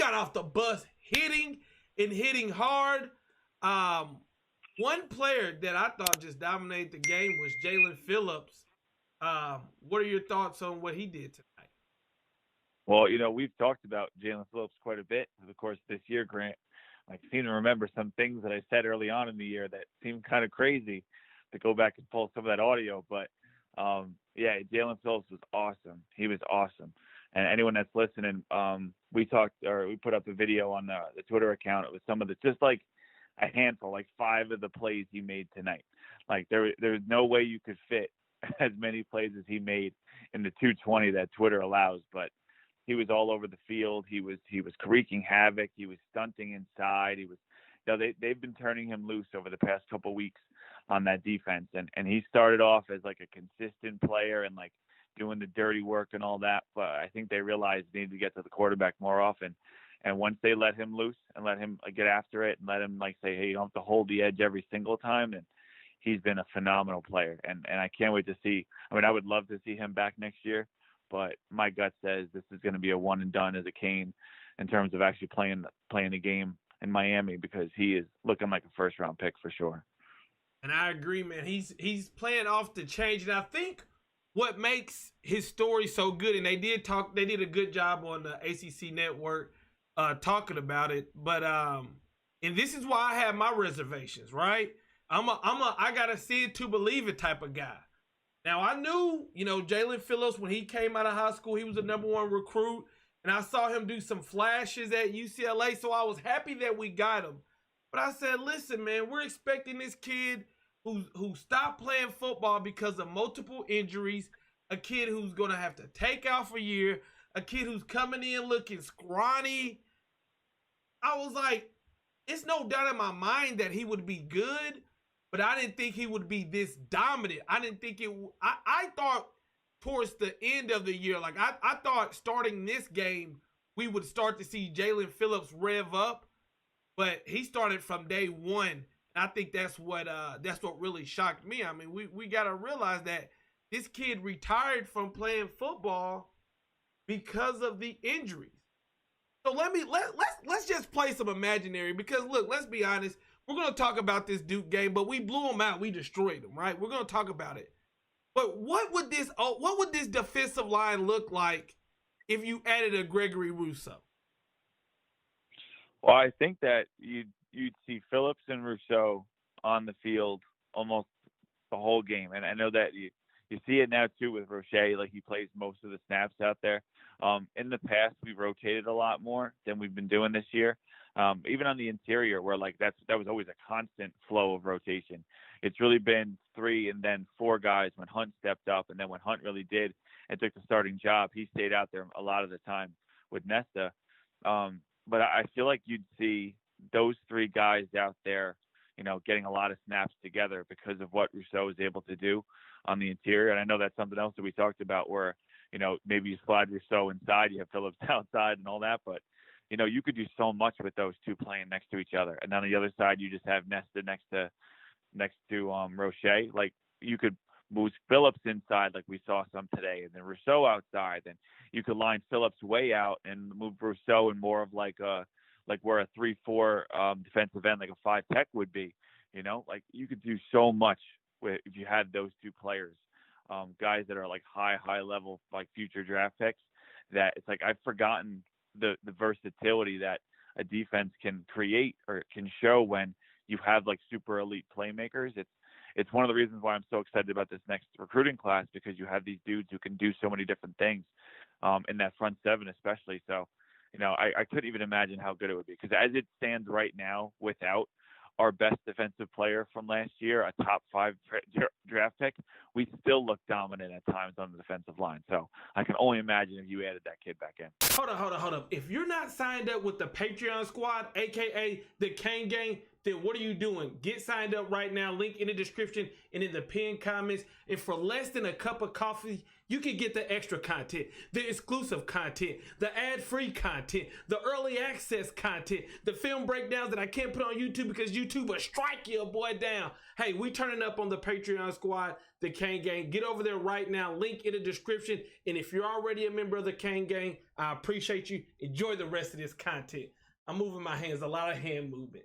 got off the bus hitting and hitting hard. One player that I thought just dominated the game was Jalen Phillips. What are your thoughts on what he did tonight? Well, we've talked about Jalen Phillips quite a bit over the course of this year, Grant. I seem to remember some things that I said early on in the year that seemed kind of crazy to go back and pull some of that audio. But yeah, Jalen Phillips was awesome. He was awesome. And anyone that's listening, we put up a video on the Twitter account. It was some of the, just like a handful, like 5 of the plays he made tonight. Like there's no way you could fit as many plays as he made in the 220 that Twitter allows. But he was all over the field. He was wreaking havoc. He was stunting inside. He was, they've been turning him loose over the past couple of weeks on that defense. And he started off as like a consistent player and like doing the dirty work and all that. But I think they realized they needed to get to the quarterback more often. And once they let him loose and let him get after it and let him say, hey, you don't have to hold the edge every single time. And he's been a phenomenal player. And I can't wait to see. I mean, I would love to see him back next year. But my gut says this is going to be a one and done as a Kane in terms of actually playing the game in Miami, because he is looking like a first round pick for sure. And I agree, man. He's playing off the change. And I think what makes his story so good, and they did a good job on the ACC network talking about it. But and this is why I have my reservations, right? I gotta see it to believe it type of guy. Now, I knew, Jalen Phillips, when he came out of high school, he was the #1 recruit. And I saw him do some flashes at UCLA, so I was happy that we got him. But I said, listen, man, we're expecting this kid who stopped playing football because of multiple injuries, a kid who's going to have to take off a year, a kid who's coming in looking scrawny. I was like, it's no doubt in my mind that he would be good, but I didn't think he would be this dominant. I didn't think I thought towards the end of the year, like I thought starting this game, we would start to see Jalen Phillips rev up, but he started from day one. And I think that's what really shocked me. I mean, we got to realize that this kid retired from playing football because of the injuries. So let's just play some imaginary, because look, let's be honest. We're going to talk about this Duke game, but we blew them out. We destroyed them, right? We're going to talk about it. But what would this defensive line look like if you added a Gregory Rousseau? Well, I think that you'd see Phillips and Rousseau on the field almost the whole game. And I know that you see it now too with Roche, like he plays most of the snaps out there. In the past, we rotated a lot more than we've been doing this year. Even on the interior, where that was always a constant flow of rotation. It's really been 3 and then 4 guys when Hunt stepped up, and then when Hunt really did and took the starting job, he stayed out there a lot of the time with Nesta. But I feel like you'd see those 3 guys out there, getting a lot of snaps together because of what Rousseau is able to do on the interior. And I know that's something else that we talked about where, maybe you slide Rousseau inside, you have Phillips outside and all that, but you could do so much with those 2 playing next to each other. And on the other side, you just have Nesta next to Roche. Like you could move Phillips inside, like we saw some today, and then Rousseau outside. And you could line Phillips way out and move Rousseau in more of like where a 3-4 defensive end, like a 5 tech would be. Like you could do so much if you had those 2 players, guys that are like high level, like future draft picks. That it's like I've forgotten the versatility that a defense can create or can show when you have like super elite playmakers. It's one of the reasons why I'm so excited about this next recruiting class, because you have these dudes who can do so many different things in that front 7 especially. So, I couldn't even imagine how good it would be, because as it stands right now, without our best defensive player from last year, a top 5 draft pick, we still look dominant at times on the defensive line. So I can only imagine if you added that kid back in. Hold up. If you're not signed up with the Patreon squad, aka the Kane Gang, then what are you doing? Get signed up right now. Link in the description and in the pinned comments. And for less than a cup of coffee, you can get the extra content, the exclusive content, the ad-free content, the early access content, the film breakdowns that I can't put on YouTube because YouTube will strike your boy down. Hey, we turning up on the Patreon squad, the Kane Gang. Get over there right now. Link in the description. And if you're already a member of the Kane Gang, I appreciate you. Enjoy the rest of this content. I'm moving my hands, a lot of hand movement.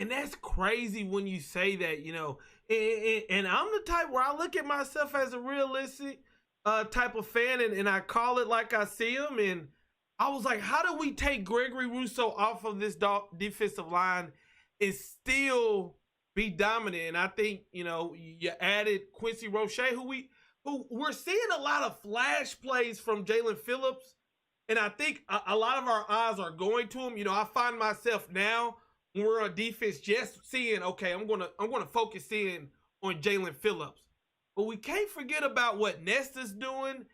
And that's crazy when you say that, you know. And I'm the type where I look at myself as a realistic type of fan, and I call it like I see him. And I was like, how do we take Gregory Rousseau off of this defensive line and still be dominant? And I think, you know, you added Quincy Roche, who we're seeing a lot of flash plays from Jalen Phillips. And I think a lot of our eyes are going to him. You know, I find myself now, when we're on defense, just seeing, okay, I'm gonna focus in on Jalen Phillips. But we can't forget about what Nesta's doing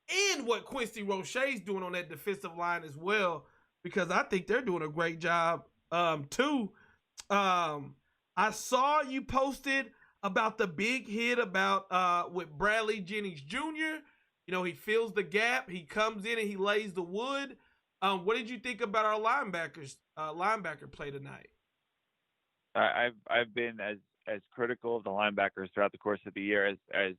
and what Quincy Roche's doing on that defensive line as well, because I think they're doing a great job too. I saw you posted about the big hit about with Bradley Jennings Jr. You know, he fills the gap, he comes in and he lays the wood. What did you think about our linebacker play tonight? I've been as critical of the linebackers throughout the course of the year as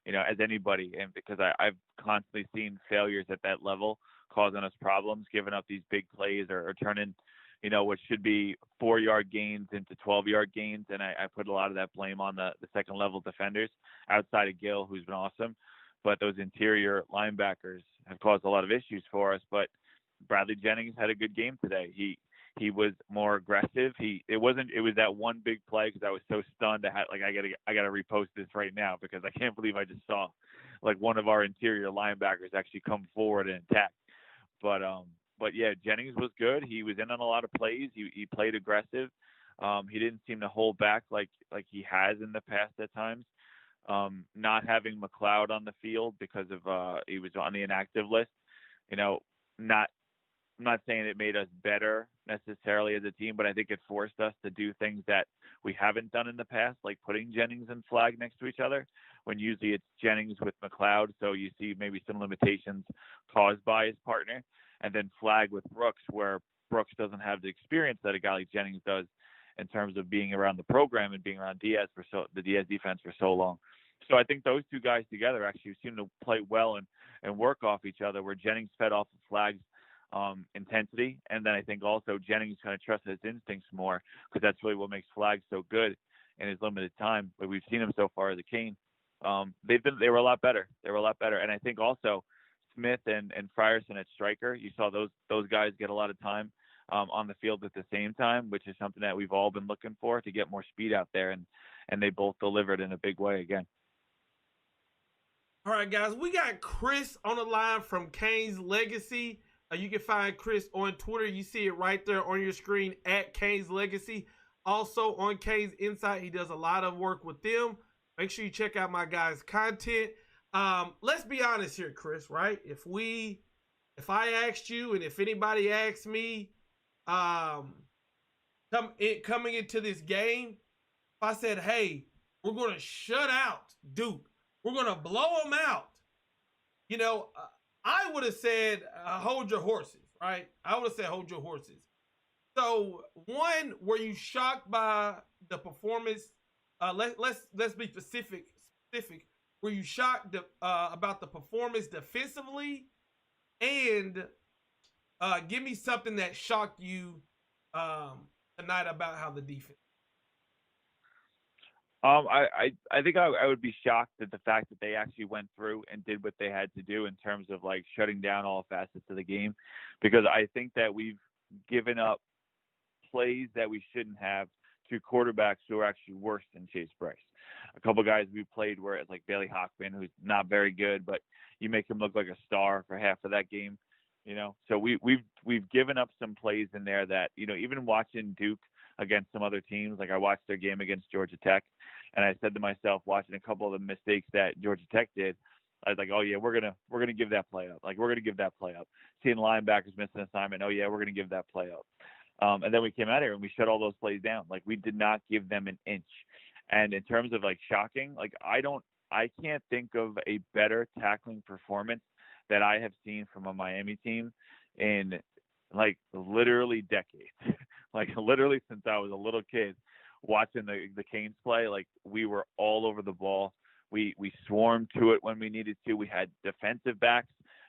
you know, as anybody, and because I've constantly seen failures at that level causing us problems, giving up these big plays or turning, you know, what should be 4-yard gains into 12-yard gains, and I put a lot of that blame on the second level defenders outside of Gill, who's been awesome, but those interior linebackers have caused a lot of issues for us. But Bradley Jennings had a good game today. He was more aggressive. It was that one big play, because I was so stunned. I gotta repost this right now because I can't believe I just saw like one of our interior linebackers actually come forward and attack. But yeah, Jennings was good. He was in on a lot of plays. He played aggressive. He didn't seem to hold back like he has in the past at times. Not having McLeod on the field because of he was on the inactive list. You know, I'm not saying it made us better necessarily as a team, but I think it forced us to do things that we haven't done in the past, like putting Jennings and Flag next to each other, when usually it's Jennings with McLeod. So you see maybe some limitations caused by his partner, and then Flag with Brooks, where Brooks doesn't have the experience that a guy like Jennings does in terms of being around the program and being around the Diaz defense for so long. So I think those two guys together actually seem to play well and work off each other, where Jennings fed off of Flag's intensity, and then I think also Jennings kind of trusts his instincts more, because that's really what makes Flag so good in his limited time. But we've seen him so far as a Kane. They were a lot better. And I think also Smith and Frierson at striker, you saw those guys get a lot of time on the field at the same time, which is something that we've all been looking for, to get more speed out there, and they both delivered in a big way again. All right, guys, we got Chris on the line from Kane's Legacy. You can find Chris on Twitter. You see it right there on your screen at Kane's Legacy. Also on Kane's Insight, he does a lot of work with them. Make sure you check out my guys' content. Let's be honest here, Chris, right? If I asked you, and if anybody asked me, coming into this game, if I said, hey, we're going to shut out Duke, we're going to blow them out, you know, I would have said, hold your horses, right? I would have said, hold your horses. So, one, were you shocked by the performance? Let's be specific. Were you shocked about the performance defensively? And give me something that shocked you tonight about how the defense. I think I would be shocked at the fact that they actually went through and did what they had to do in terms of like shutting down all facets of the game, because I think that we've given up plays that we shouldn't have to quarterbacks who are actually worse than Chase Bryce. A couple guys we played where it's like Bailey Hockman, who's not very good, but you make him look like a star for half of that game, you know. So we've given up some plays in there that, you know, even watching Duke against some other teams, like I watched their game against Georgia Tech, and I said to myself, watching a couple of the mistakes that Georgia Tech did, I was like, oh yeah, we're gonna give that play up. Like, we're gonna give that play up. Seeing linebackers miss an assignment, oh yeah, we're gonna give that play up. And then we came out here and we shut all those plays down. Like, we did not give them an inch. And in terms of like shocking, like I don't I can't think of a better tackling performance that I have seen from a Miami team in like literally decades. Like literally since I was a little kid watching the Canes play, like we were all over the ball. We swarmed to it when we needed to. We had defensive backs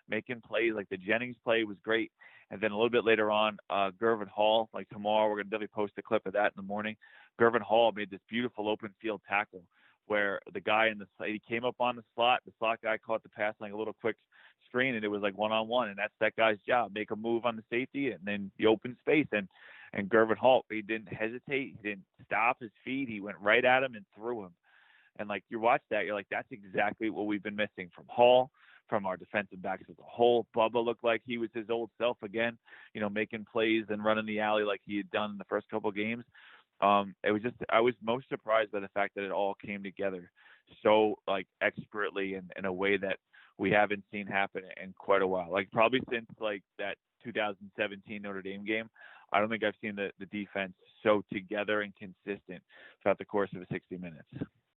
making plays. Like the Jennings play was great. And then a little bit later on, Gervin Hall, like tomorrow, we're going to definitely post a clip of that in the morning. Gervin Hall made this beautiful open field tackle where the guy in the he came up on the slot guy caught the pass like a little quick screen, and it was like one-on-one, and that's that guy's job, make a move on the safety and then the open space. And Gervin Hall, he didn't hesitate, he didn't stop his feet, he went right at him and threw him. And like you watch that, you're like, that's exactly what we've been missing from Hall, from our defensive backs as a whole. Bubba looked like he was his old self again, making plays and running the alley like he had done in the first couple of games. It was just, I was most surprised by the fact that it all came together so like expertly in a way that we haven't seen happen in quite a while. Like probably since like that 2017 Notre Dame game, I don't think I've seen the defense so together and consistent throughout the course of 60 minutes.